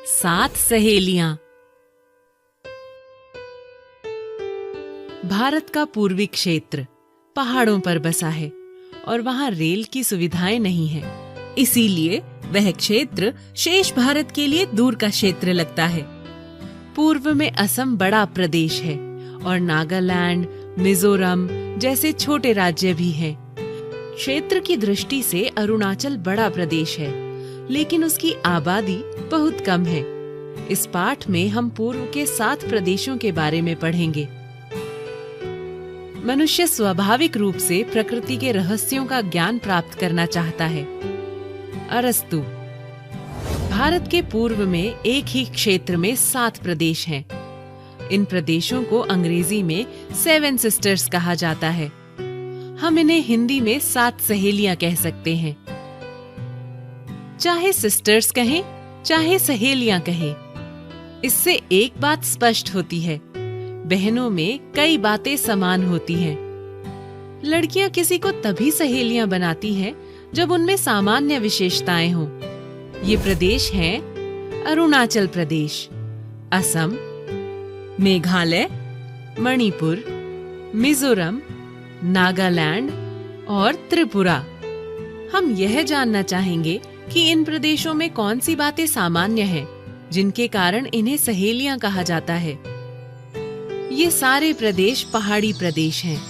7 सहेलियां। भारत का पूर्वी क्षेत्र पहाड़ों पर बसा है और वहां रेल की सुविधाएं नहीं है। इसीलिए वह क्षेत्र शेष भारत के लिए दूर का क्षेत्र लगता है। पूर्व में असम बड़ा प्रदेश है और नागालैंड, मिजोरम जैसे छोटे राज्य भी हैं। क्षेत्र की दृष्टि से अरुणाचल बड़ा प्रदेश है, लेकिन उसकी आबादी बहुत कम है। इस पाठ में हम पूर्व के 7 प्रदेशों के बारे में पढ़ेंगे। मनुष्य स्वाभाविक रूप से प्रकृति के रहस्यों का ज्ञान प्राप्त करना चाहता है। अरस्तु। भारत के पूर्व में एक ही क्षेत्र में 7 प्रदेश हैं। इन प्रदेशों को अंग्रेजी में 7 सिस्टर्स कहा जाता है। हम इन्हें हिंदी में 7 सहेलियां कह सकते हैं। चाहे सिस्टर्स कहें, चाहे सहेलियां कहें, इससे एक बात स्पष्ट होती है, बहनों में कई बातें समान होती हैं। लड़कियां किसी को तभी सहेलियां बनाती हैं जब उनमें सामान्य विशेषताएं हों। ये प्रदेश हैं अरुणाचल प्रदेश, असम, मेघालय, मणिपुर, मिजोरम, नागालैंड और त्रिपुरा। हम यह जानना चाहेंगे कि इन प्रदेशों में कौन सी बातें सामान्य हैं, जिनके कारण इन्हें सहेलियां कहा जाता है। ये सारे प्रदेश पहाड़ी प्रदेश हैं।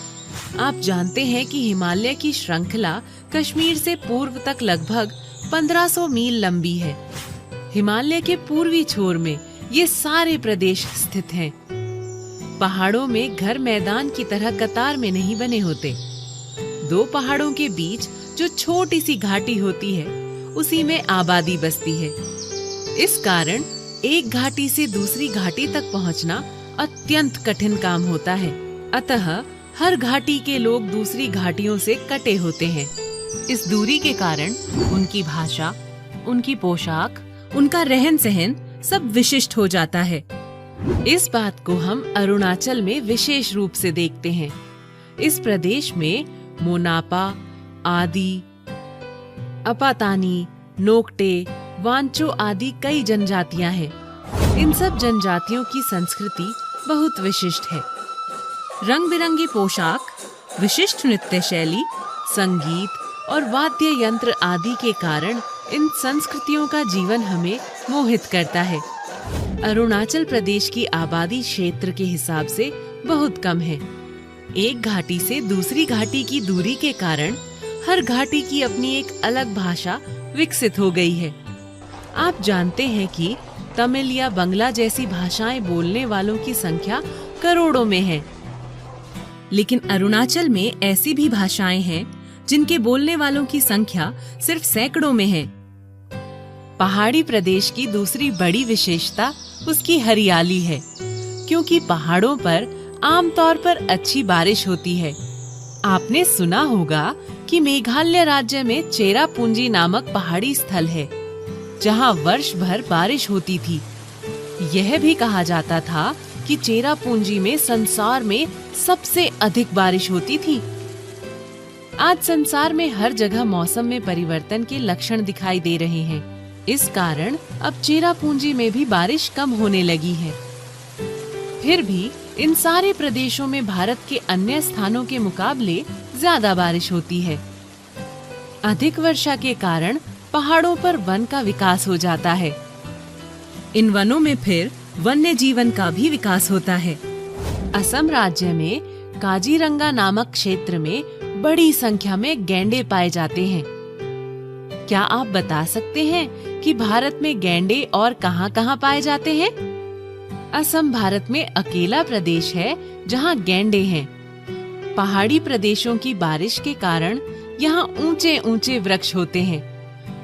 आप जानते हैं कि हिमालय की श्रृंखला कश्मीर से पूर्व तक लगभग 1500 मील लंबी है। हिमालय के पूर्वी छोर में ये सारे प्रदेश स्थित हैं। पहाड़ों में घर मैदान की तरह कतार में नहीं बने होते। 2 पहाड़ों के बीच जो छोटी सी घाटी होती है, उसी में आबादी बसती है। इस कारण एक घाटी से दूसरी घाटी तक पहुंचना अत्यंत कठिन काम होता है। अतः हर घाटी के लोग दूसरी घाटियों से कटे होते हैं। इस दूरी के कारण उनकी भाषा, उनकी पोशाक, उनका रहन सहन सब विशिष्ट हो जाता है। इस बात को हम अरुणाचल में विशेष रूप से देखते हैं। इस प्रदेश में मोनापा, आदि, अपातानी, नोक्टे, वांचो आदि कई जनजातियां हैं। इन सब जनजातियों की संस्कृति बहुत विशिष्ट है। रंग बिरंगी पोशाक, विशिष्ट नृत्य शैली, संगीत और वाद्य यंत्र आदि के कारण इन संस्कृतियों का जीवन हमें मोहित करता है। अरुणाचल प्रदेश की आबादी क्षेत्र के हिसाब से बहुत कम है। एक घाटी से दूसरी घाटी की दूरी के कारण हर घाटी की अपनी एक अलग भाषा विकसित हो गई है। आप जानते हैं कि तमिल या बंगला जैसी भाषाएं बोलने वालों की संख्या करोड़ों में है। लेकिन अरुणाचल में ऐसी भी भाषाएं हैं जिनके बोलने वालों की संख्या सिर्फ सैकड़ों में है। पहाड़ी प्रदेश की दूसरी बड़ी विशेषता उसकी हरियाली है, क्योंकि पहाड़ों पर आमतौर पर अच्छी बारिश होती है। आपने सुना होगा कि मेघालय राज्य में चेरापूंजी नामक पहाड़ी स्थल है, जहां वर्ष भर बारिश होती थी। यह भी कहा जाता था कि चेरापूंजी में संसार में सबसे अधिक बारिश होती थी। आज संसार में हर जगह मौसम में परिवर्तन के लक्षण दिखाई दे रहे हैं। इस कारण अब चेरापूंजी में भी बारिश कम होने लगी है। फिर भी इन सारे प्रदेशों में भारत के अन्य स्थानों के मुकाबले ज्यादा बारिश होती है। अधिक वर्षा के कारण पहाड़ों पर वन का विकास हो जाता है। इन वनों में फिर वन्य जीवन का भी विकास होता है। असम राज्य में काजीरंगा नामक क्षेत्र में बड़ी संख्या में गैंडे पाए जाते हैं। क्या आप बता सकते हैं कि भारत में गैंडे और कहां-कहां पाए जाते हैं? असम भारत में अकेला प्रदेश है जहां गैंडे हैं। पहाड़ी प्रदेशों की बारिश के कारण यहाँ ऊंचे ऊंचे वृक्ष होते हैं।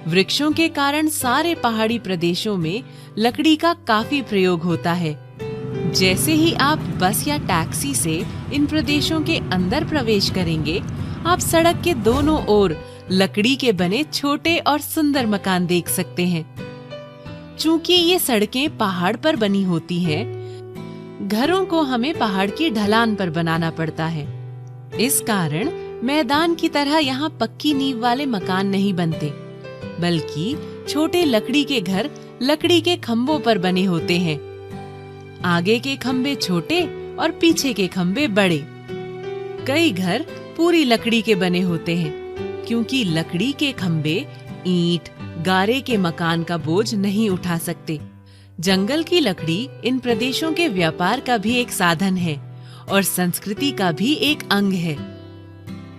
वृक्षों के कारण सारे पहाड़ी प्रदेशों में लकड़ी का काफी प्रयोग होता है। जैसे ही आप बस या टैक्सी से इन प्रदेशों के अंदर प्रवेश करेंगे, आप सड़क के दोनों ओर लकड़ी के बने छोटे और सुंदर मकान देख सकते हैं। चूंकि ये सड़कें पहाड़ पर बनी होती हैं, घरों को हमें पहाड़ की ढलान पर बनाना पड़ता है। इस कारण मैदान की तरह यहाँ पक्की नींव वाले मकान नहीं बनते। बल्कि छोटे लकड़ी के घर लकड़ी के खम्भों पर बने होते हैं। आगे के खम्भे छोटे और पीछे के खम्भे बड़े। कई घर पूरी लकड़ी के बने होते हैं, क्योंकि लकड़ी के खम्भे ईंट, गारे के मकान का बोझ नहीं उठा सकते। जंगल की लकड़ी इन प्रदेशों के व्यापार का भी एक साधन है और संस्कृति का भी एक अंग है।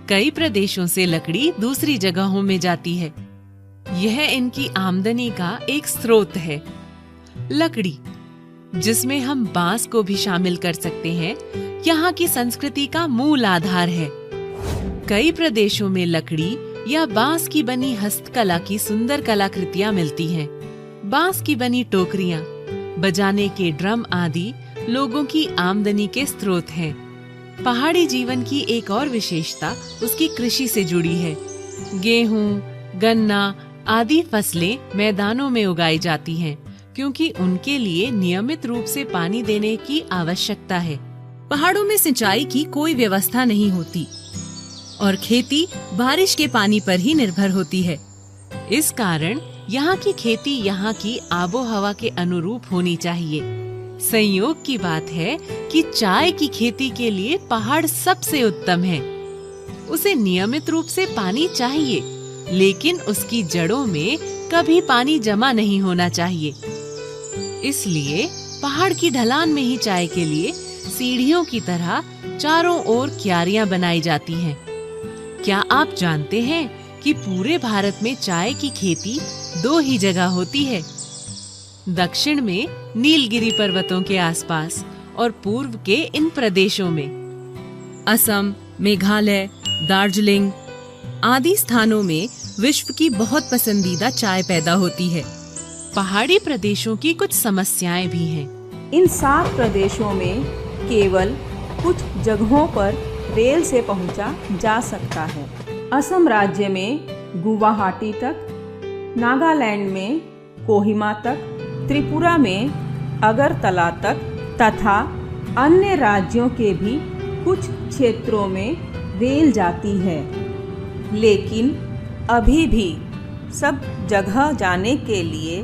कई प्रदेशों से लकड़ी दूसरी जगहों में जाती है। यह इनकी आमदनी का एक स्रोत है। लकड़ी, जिसमें हम बांस को भी शामिल कर सकते हैं, यहाँ की संस्कृति का मूल आधार है। कई प्रदेशों में लकड़ी या बांस की बनी हस्तकला की सुंदर कलाकृतियां मिलती हैं। बांस की बनी टोकरियां, बजाने के ड्रम आदि लोगों की आमदनी के स्रोत हैं। पहाड़ी जीवन की एक और विशेषता उसकी कृषि से जुड़ी है। गेहूं, गन्ना आदि फसलें मैदानों में उगाई जाती हैं, क्योंकि उनके लिए नियमित रूप से पानी देने की आवश्यकता है। पहाड़ों में सिंचाई की कोई व्यवस्था नहीं होती और खेती बारिश के पानी पर ही निर्भर होती है। इस कारण यहाँ की खेती यहाँ की आबो हवा के अनुरूप होनी चाहिए। संयोग की बात है कि चाय की खेती के लिए पहाड़ सबसे उत्तम है। उसे नियमित रूप से पानी चाहिए, लेकिन उसकी जड़ों में कभी पानी जमा नहीं होना चाहिए। इसलिए पहाड़ की ढलान में ही चाय के लिए सीढ़ियों की तरह चारों ओर क्यारियां बनाई जाती हैं। क्या आप जानते हैं कि पूरे भारत में चाय की खेती 2 ही जगह होती है? दक्षिण में नीलगिरी पर्वतों के आसपास और पूर्व के इन प्रदेशों में। असम, मेघालय, दार्जिलिंग आदि स्थानों में विश्व की बहुत पसंदीदा चाय पैदा होती है। पहाड़ी प्रदेशों की कुछ समस्याएं भी हैं। इन 7 प्रदेशों में केवल कुछ जगहों पर रेल से पहुंचा जा सकता है। असम राज्य में गुवाहाटी तक, नागालैंड में कोहिमा तक, त्रिपुरा में अगरतला तक तथा अन्य राज्यों के भी कुछ क्षेत्रों में रेल जाती है। लेकिन अभी भी सब जगह जाने के लिए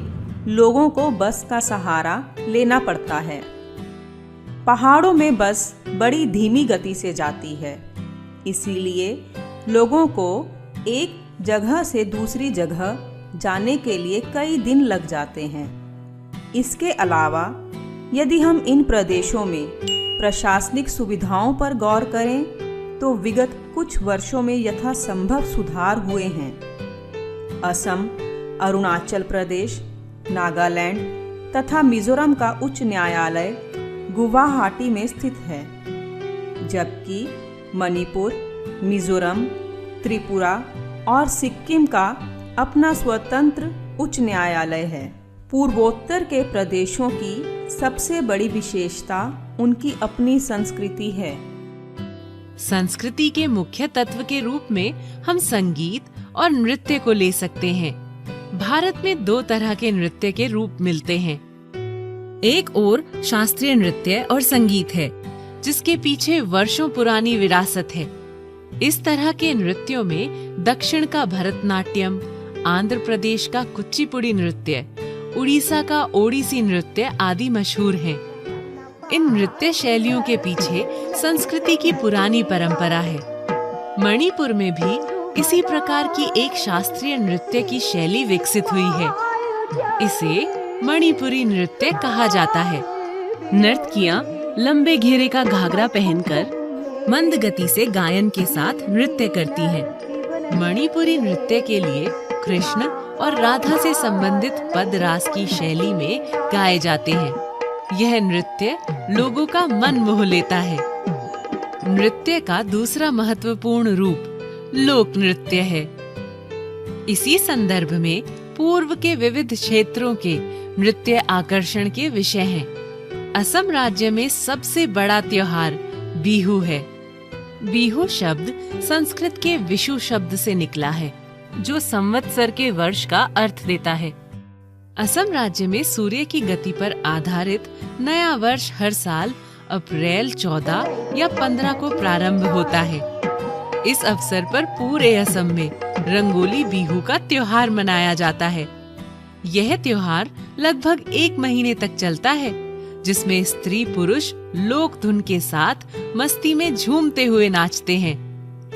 लोगों को बस का सहारा लेना पड़ता है। पहाड़ों में बस बड़ी धीमी गति से जाती है, इसीलिए लोगों को एक जगह से दूसरी जगह जाने के लिए कई दिन लग जाते हैं। इसके अलावा यदि हम इन प्रदेशों में प्रशासनिक सुविधाओं पर गौर करें तो विगत कुछ वर्षों में यथासंभव सुधार हुए हैं। असम, अरुणाचल प्रदेश, नागालैंड तथा मिजोरम का उच्च न्यायालय गुवाहाटी में स्थित है, जबकि मणिपुर, मिजोरम, त्रिपुरा और सिक्किम का अपना स्वतंत्र उच्च न्यायालय है। पूर्वोत्तर के प्रदेशों की सबसे बड़ी विशेषता उनकी अपनी संस्कृति है। संस्कृति के मुख्य तत्व के रूप में हम संगीत और नृत्य को ले सकते हैं। भारत में 2 तरह के नृत्य के रूप मिलते हैं। एक ओर शास्त्रीय नृत्य और संगीत है, जिसके पीछे वर्षों पुरानी विरासत है। इस तरह के नृत्यों में दक्षिण का भरतनाट्यम, आंध्र प्रदेश का कुचिपुड़ी नृत्य, उड़ीसा का ओडिसी नृत्य आदि मशहूर हैं। इन नृत्य शैलियों के पीछे संस्कृति की पुरानी परंपरा है। मणिपुर में भी इसी प्रकार की एक शास्त्रीय नृत्य की शैली विकसित हुई है। इसे मणिपुरी नृत्य कहा जाता है। नर्तकियां लंबे घेरे का घाघरा पहनकर मंद गति से गायन के साथ नृत्य करती हैं। मणिपुरी नृत्य के लिए कृष्ण और राधा से संबंधित पद रास की शैली में गाए जाते हैं। यह नृत्य लोगों का मन मोह लेता है। नृत्य का दूसरा महत्वपूर्ण रूप लोक नृत्य है। इसी संदर्भ में पूर्व के विविध क्षेत्रों के नृत्य आकर्षण के विषय हैं। असम राज्य में सबसे बड़ा त्योहार बिहू है। बिहू शब्द संस्कृत के विषु शब्द से निकला है, जो संवत्सर के वर्ष का अर्थ देता है। असम राज्य में सूर्य की गति पर आधारित नया वर्ष हर साल अप्रैल 14 या 15 को प्रारंभ होता है। इस अवसर पर पूरे असम में रंगोली बिहू का त्योहार मनाया जाता है। यह त्योहार लगभग 1 महीने तक चलता है, जिसमें स्त्री पुरुष लोक धुन के साथ मस्ती में झूमते हुए नाचते हैं।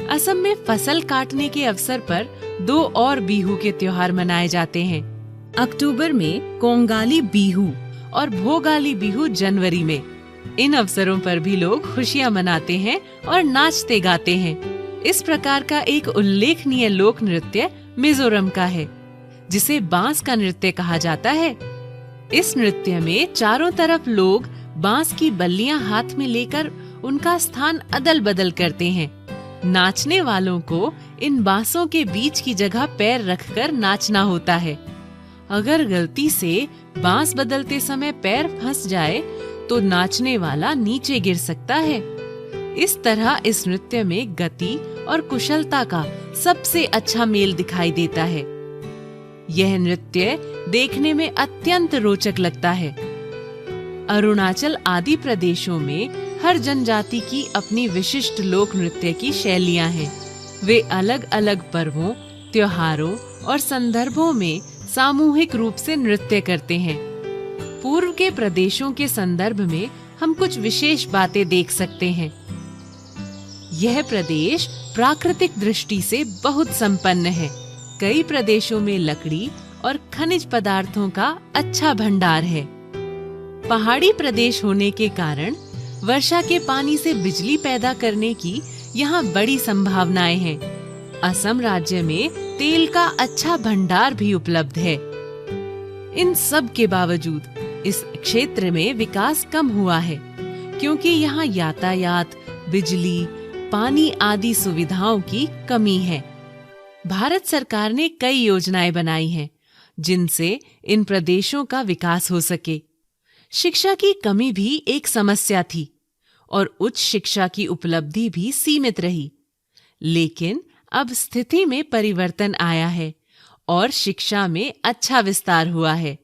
असम में फसल काटने के अवसर पर 2 और बिहू के त्योहार मनाए जाते हैं। अक्टूबर में कोंगाली बिहू और भोगाली बिहू जनवरी में। इन अवसरों पर भी लोग खुशियां मनाते हैं और नाचते गाते हैं। इस प्रकार का एक उल्लेखनीय लोक नृत्य मिजोरम का है, जिसे बांस का नृत्य कहा जाता है। इस नृत्य में चारों तरफ लोग बांस की बल्लियां हाथ में लेकर उनका स्थान अदल बदल करते हैं। नाचने वालों को इन बांसों के बीच की जगह पैर रखकर नाचना होता है। अगर गलती से बांस बदलते समय पैर फंस जाए तो नाचने वाला नीचे गिर सकता है। इस तरह इस नृत्य में गति और कुशलता का सबसे अच्छा मेल दिखाई देता है। यह नृत्य देखने में अत्यंत रोचक लगता है। अरुणाचल आदि प्रदेशों में हर जनजाति की अपनी विशिष्ट लोक नृत्य की शैलियां हैं। वे अलग अलग पर्वों, त्योहारों और संदर्भों में सामूहिक रूप से नृत्य करते हैं। पूर्व के प्रदेशों के संदर्भ में हम कुछ विशेष बातें देख सकते हैं। यह प्रदेश प्राकृतिक दृष्टि से बहुत संपन्न है। कई प्रदेशों में लकड़ी और खनिज पदार्थों का अच्छा भंडार है। पहाड़ी प्रदेश होने के कारण वर्षा के पानी से बिजली पैदा करने की यहाँ बड़ी संभावनाएं हैं। असम राज्य में तेल का अच्छा भंडार भी उपलब्ध है। इन सब के बावजूद इस क्षेत्र में विकास कम हुआ है, क्योंकि यहाँ यातायात, बिजली, पानी आदि सुविधाओं की कमी है। भारत सरकार ने कई योजनाएं बनाई हैं, जिनसे इन प्रदेशों का विकास हो सके। शिक्षा की कमी भी एक समस्या थी और उच्च शिक्षा की उपलब्धि भी सीमित रही। लेकिन अब स्थिति में परिवर्तन आया है और शिक्षा में अच्छा विस्तार हुआ है।